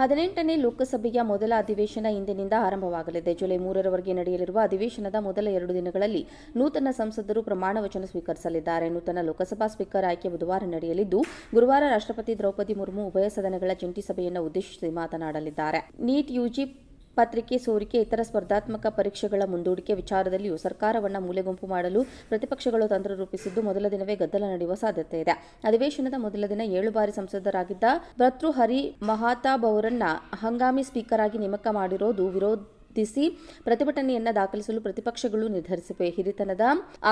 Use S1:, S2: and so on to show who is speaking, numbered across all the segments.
S1: 18ನೇ ಲೋಕಸಭೆಯ ಮೊದಲ ಅಧಿವೇಶನ ಇಂದಿನಿಂದ ಆರಂಭವಾಗಲಿದೆ. ಜುಲೈ 3ರವರೆಗೆ ನಡೆಯಲಿರುವ ಅಧಿವೇಶನದ ಮೊದಲ 2 ದಿನಗಳಲ್ಲಿ ನೂತನ ಸಂಸದರು ಪ್ರಮಾಣ ವಚನ ಸ್ವೀಕರಿಸಲಿದ್ದಾರೆ. ನೂತನ ಲೋಕಸಭಾ ಸ್ಪೀಕರ್ ಆಯ್ಕೆ ಬುಧವಾರ ನಡೆಯಲಿದ್ದು, ಗುರುವಾರ ರಾಷ್ಟ್ರಪತಿ ದ್ರೌಪದಿ ಮುರ್ಮು ಉಭಯ ಸದನಗಳ ಜಂಟಿ ಸಭೆಯನ್ನು ಉದ್ದೇಶಿಸಿ ಮಾತನಾಡಲಿದ್ದಾರೆ. ನೀಟ್ ಯುಜಿ ಪತ್ರಿಕೆ ಸೋರಿಕೆ, ಇತರ ಸ್ಪರ್ಧಾತ್ಮಕ ಪರೀಕ್ಷೆಗಳ ಮುಂದೂಡಿಕೆ ವಿಚಾರದಲ್ಲಿಯೂ ಸರ್ಕಾರವನ್ನು ಮೂಲೆಗುಂಪು ಮಾಡಲು ಪ್ರತಿಪಕ್ಷಗಳು ತಂತ್ರ ರೂಪಿಸಿದ್ದು, ಮೊದಲ ದಿನವೇ ಗದ್ದಲ ನಡೆಯುವ ಸಾಧ್ಯತೆ ಇದೆ. ಅಧಿವೇಶನದ ಮೊದಲ ದಿನ 7 ಬಾರಿ ಸಂಸದರಾಗಿದ್ದ ಭರ್ತೃಹರಿ ಮಹತಾಬ್ ಅವರನ್ನ ಹಂಗಾಮಿ ಸ್ಪೀಕರ್ ಆಗಿ ನೇಮಕ ಮಾಡಿರೋದು ವಿರೋಧಿಸಿ ಪ್ರತಿಭಟನೆಯನ್ನ ದಾಖಲಿಸಲು ಪ್ರತಿಪಕ್ಷಗಳು ನಿರ್ಧರಿಸಿವೆ. ಹಿರಿತನದ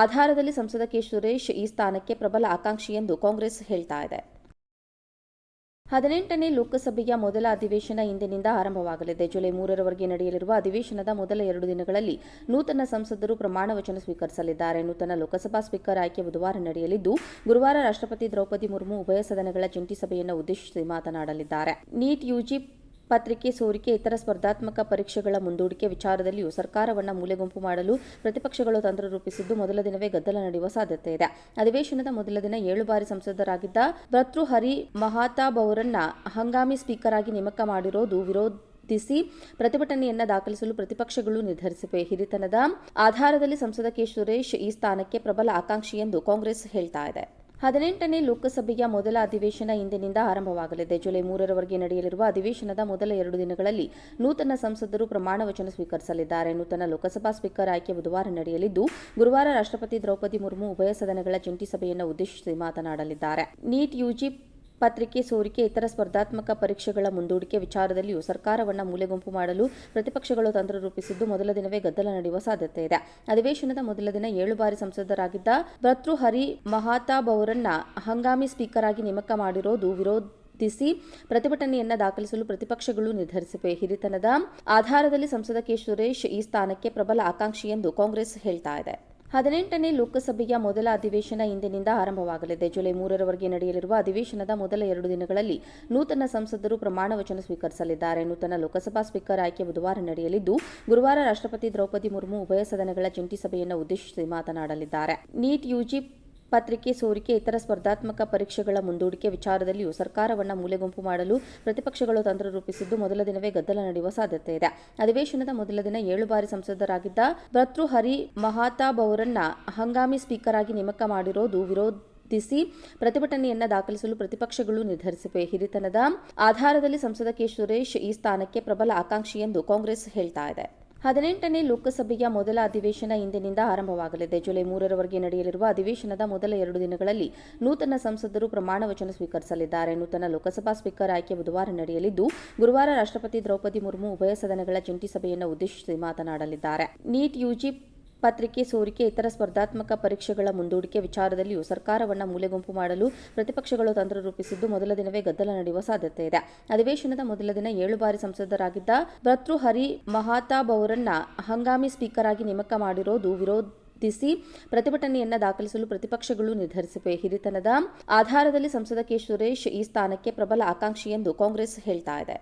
S1: ಆಧಾರದಲ್ಲಿ ಸಂಸದ ಕೆ. ಸುರೇಶ್ ಈ ಸ್ಥಾನಕ್ಕೆ ಪ್ರಬಲ ಆಕಾಂಕ್ಷಿ ಎಂದು ಕಾಂಗ್ರೆಸ್ ಹೇಳ್ತಾ ಇದೆ. 18ನೇ ಲೋಕಸಭೆಯ ಮೊದಲ ಅಧಿವೇಶನ ಇಂದಿನಿಂದ ಆರಂಭವಾಗಲಿದೆ. ಜುಲೈ 3ರವರೆಗೆ ನಡೆಯಲಿರುವ ಅಧಿವೇಶನದ ಮೊದಲ 2 ದಿನಗಳಲ್ಲಿ ನೂತನ ಸಂಸದರು ಪ್ರಮಾಣ ವಚನ ಸ್ವೀಕರಿಸಲಿದ್ದಾರೆ. ನೂತನ ಲೋಕಸಭಾ ಸ್ಪೀಕರ್ ಆಯ್ಕೆ ಬುಧವಾರ ನಡೆಯಲಿದ್ದು, ಗುರುವಾರ ರಾಷ್ಟ್ರಪತಿ ದ್ರೌಪದಿ ಮುರ್ಮು ಉಭಯ ಸದನಗಳ ಜಂಟಿ ಸಭೆಯನ್ನು ಉದ್ದೇಶಿಸಿ ಮಾತನಾಡಲಿದ್ದಾರೆ. ನೀಟ್ ಯುಜಿ ಪತ್ರಿಕೆ ಸೋರಿಕೆ, ಇತರ ಸ್ಪರ್ಧಾತ್ಮಕ ಪರೀಕ್ಷೆಗಳ ಮುಂದೂಡಿಕೆ ವಿಚಾರದಲ್ಲಿಯೂ ಸರ್ಕಾರವನ್ನು ಮೂಲೆಗುಂಪು ಮಾಡಲು ಪ್ರತಿಪಕ್ಷಗಳು ತಂತ್ರ ರೂಪಿಸಿದ್ದು, ಮೊದಲ ದಿನವೇ ಗದ್ದಲ ನಡೆಯುವ ಸಾಧ್ಯತೆ ಇದೆ. ಅಧಿವೇಶನದ ಮೊದಲ ದಿನ 7 ಬಾರಿ ಸಂಸದರಾಗಿದ್ದ ಭರ್ತೃಹರಿ ಮಹತಾಬ್ ಅವರನ್ನ ಹಂಗಾಮಿ ಸ್ಪೀಕರ್ ಆಗಿ ನೇಮಕ ಮಾಡಿರೋದು ವಿರೋಧಿಸಿ ಪ್ರತಿಭಟನೆಯನ್ನ ದಾಖಲಿಸಲು ಪ್ರತಿಪಕ್ಷಗಳು ನಿರ್ಧರಿಸಿವೆ. ಹಿರಿತನದ ಆಧಾರದಲ್ಲಿ ಸಂಸದ ಕೆ. ಸುರೇಶ್ ಈ ಸ್ಥಾನಕ್ಕೆ ಪ್ರಬಲ ಆಕಾಂಕ್ಷಿ ಎಂದು ಕಾಂಗ್ರೆಸ್ ಹೇಳ್ತಾ ಇದೆ. 18ನೇ ಲೋಕಸಭೆಯ ಮೊದಲ ಅಧಿವೇಶನ ಇಂದಿನಿಂದ ಆರಂಭವಾಗಲಿದೆ. ಜುಲೈ 3ರವರೆಗೆ ನಡೆಯಲಿರುವ ಅಧಿವೇಶನದ ಮೊದಲ 2 ದಿನಗಳಲ್ಲಿ ನೂತನ ಸಂಸದರು ಪ್ರಮಾಣ ವಚನ ಸ್ವೀಕರಿಸಲಿದ್ದಾರೆ. ನೂತನ ಲೋಕಸಭಾ ಸ್ಪೀಕರ್ ಆಯ್ಕೆ ಬುಧವಾರ ನಡೆಯಲಿದ್ದು, ಗುರುವಾರ ರಾಷ್ಟ್ರಪತಿ ದ್ರೌಪದಿ ಮುರ್ಮು ಉಭಯ ಸದನಗಳ ಜಂಟಿ ಸಭೆಯನ್ನು ಉದ್ದೇಶಿಸಿ ಮಾತನಾಡಲಿದ್ದಾರೆ. ನೀಟ್ ಯುಜಿ ಪತ್ರಿಕೆ ಸೋರಿಕೆ, ಇತರ ಸ್ಪರ್ಧಾತ್ಮಕ ಪರೀಕ್ಷೆಗಳ ಮುಂದೂಡಿಕೆ ವಿಚಾರದಲ್ಲಿಯೂ ಸರ್ಕಾರವನ್ನು ಮೂಲೆಗುಂಪು ಮಾಡಲು ಪ್ರತಿಪಕ್ಷಗಳು ತಂತ್ರ ರೂಪಿಸಿದ್ದು, ಮೊದಲ ದಿನವೇ ಗದ್ದಲ ನಡೆಯುವ ಸಾಧ್ಯತೆ ಇದೆ. ಅಧಿವೇಶನದ ಮೊದಲ ದಿನ 7 ಬಾರಿ ಸಂಸದರಾಗಿದ್ದ ಭರ್ತೃಹರಿ ಮಹತಾಬ್ ಅವರನ್ನ ಹಂಗಾಮಿ ಸ್ಪೀಕರ್ ಆಗಿ ನೇಮಕ ಮಾಡಿರೋದು ವಿರೋಧಿಸಿ ಪ್ರತಿಭಟನೆಯನ್ನ ದಾಖಲಿಸಲು ಪ್ರತಿಪಕ್ಷಗಳು ನಿರ್ಧರಿಸಿವೆ. ಹಿರಿತನದ ಆಧಾರದಲ್ಲಿ ಸಂಸದ ಕೆ. ಸುರೇಶ್ ಈ ಸ್ಥಾನಕ್ಕೆ ಪ್ರಬಲ ಆಕಾಂಕ್ಷಿ ಎಂದು ಕಾಂಗ್ರೆಸ್ ಹೇಳ್ತಾ ಇದೆ. 18ನೇ ಲೋಕಸಭೆಯ ಮೊದಲ ಅಧಿವೇಶನ ಇಂದಿನಿಂದ ಆರಂಭವಾಗಲಿದೆ. ಜುಲೈ 3ರವರೆಗೆ ನಡೆಯಲಿರುವ ಅಧಿವೇಶನದ ಮೊದಲ 2 ದಿನಗಳಲ್ಲಿ ನೂತನ ಸಂಸದರು ಪ್ರಮಾಣ ವಚನ ಸ್ವೀಕರಿಸಲಿದ್ದಾರೆ. ನೂತನ ಲೋಕಸಭಾ ಸ್ಪೀಕರ್ ಆಯ್ಕೆ ಬುಧವಾರ ನಡೆಯಲಿದ್ದು, ಗುರುವಾರ ರಾಷ್ಟ್ರಪತಿ ದ್ರೌಪದಿ ಮುರ್ಮು ಉಭಯ ಸದನಗಳ ಜಂಟಿ ಸಭೆಯನ್ನು ಉದ್ದೇಶಿಸಿ ಮಾತನಾಡಲಿದ್ದಾರೆ. ನೀಟ್ ಯುಜಿ ಪತ್ರಿಕೆ ಸೋರಿಕೆ, ಇತರ ಸ್ಪರ್ಧಾತ್ಮಕ ಪರೀಕ್ಷೆಗಳ ಮುಂದೂಡಿಕೆ ವಿಚಾರದಲ್ಲಿಯೂ ಸರ್ಕಾರವನ್ನು ಮೂಲೆಗುಂಪು ಮಾಡಲು ಪ್ರತಿಪಕ್ಷಗಳು ತಂತ್ರ ರೂಪಿಸಿದ್ದು, ಮೊದಲ ದಿನವೇ ಗದ್ದಲ ನಡೆಯುವ ಸಾಧ್ಯತೆ ಇದೆ. ಅಧಿವೇಶನದ ಮೊದಲ ದಿನ 7 ಬಾರಿ ಸಂಸದರಾಗಿದ್ದ ಭರ್ತೃಹರಿ ಮಹತಾಬ್ ಅವರನ್ನ ಹಂಗಾಮಿ ಸ್ಪೀಕರ್ ಆಗಿ ನೇಮಕ ಮಾಡಿರೋದು ವಿರೋಧಿಸಿ ಪ್ರತಿಭಟನೆಯನ್ನ ದಾಖಲಿಸಲು ಪ್ರತಿಪಕ್ಷಗಳು ನಿರ್ಧರಿಸಿವೆ. ಹಿರಿತನದ ಆಧಾರದಲ್ಲಿ ಸಂಸದ ಕೆ. ಸುರೇಶ್ ಈ ಸ್ಥಾನಕ್ಕೆ ಪ್ರಬಲ ಆಕಾಂಕ್ಷಿ ಎಂದು ಕಾಂಗ್ರೆಸ್ ಹೇಳ್ತಾ ಇದೆ. 18ನೇ ಲೋಕಸಭೆಯ ಮೊದಲ ಅಧಿವೇಶನ ಇಂದಿನಿಂದ ಆರಂಭವಾಗಲಿದೆ. ಜುಲೈ 3ರವರೆಗೆ ನಡೆಯಲಿರುವ ಅಧಿವೇಶನದ ಮೊದಲ 2 ದಿನಗಳಲ್ಲಿ ನೂತನ ಸಂಸದರು ಪ್ರಮಾಣ ವಚನ ಸ್ವೀಕರಿಸಲಿದ್ದಾರೆ. ನೂತನ ಲೋಕಸಭಾ ಸ್ಪೀಕರ್ ಆಯ್ಕೆ ಬುಧವಾರ ನಡೆಯಲಿದ್ದು, ಗುರುವಾರ ರಾಷ್ಟ್ರಪತಿ ದ್ರೌಪದಿ ಮುರ್ಮು ಉಭಯ ಸದನಗಳ ಜಂಟಿ ಸಭೆಯನ್ನು ಉದ್ದೇಶಿಸಿ ಮಾತನಾಡಲಿದ್ದಾರೆ. ನೀಟ್ ಯುಜಿ ಪತ್ರಿಕೆ ಸೋರಿಕೆ, ಇತರ ಸ್ಪರ್ಧಾತ್ಮಕ ಪರೀಕ್ಷೆಗಳ ಮುಂದೂಡಿಕೆ ವಿಚಾರದಲ್ಲಿಯೂ ಸರ್ಕಾರವನ್ನು ಮೂಲೆಗುಂಪು ಮಾಡಲು ಪ್ರತಿಪಕ್ಷಗಳು ತಂತ್ರ ರೂಪಿಸಿದ್ದು, ಮೊದಲ ದಿನವೇ ಗದ್ದಲ ನಡೆಯುವ ಸಾಧ್ಯತೆ ಇದೆ. ಅಧಿವೇಶನದ ಮೊದಲ ದಿನ 7 ಬಾರಿ ಸಂಸದರಾಗಿದ್ದ ಭರ್ತೃಹರಿ ಮಹತಾಬ್ ಅವರನ್ನ ಹಂಗಾಮಿ ಸ್ಪೀಕರ್ ಆಗಿ ನೇಮಕ ಮಾಡಿರೋದು ವಿರೋಧಿಸಿ ಪ್ರತಿಭಟನೆಯನ್ನ ದಾಖಲಿಸಲು ಪ್ರತಿಪಕ್ಷಗಳು ನಿರ್ಧರಿಸಿವೆ. ಹಿರಿತನದ ಆಧಾರದಲ್ಲಿ ಸಂಸದ ಕೆ. ಸುರೇಶ್ ಈ ಸ್ಥಾನಕ್ಕೆ ಪ್ರಬಲ ಆಕಾಂಕ್ಷಿ ಎಂದು ಕಾಂಗ್ರೆಸ್ ಹೇಳ್ತಾ ಇದೆ.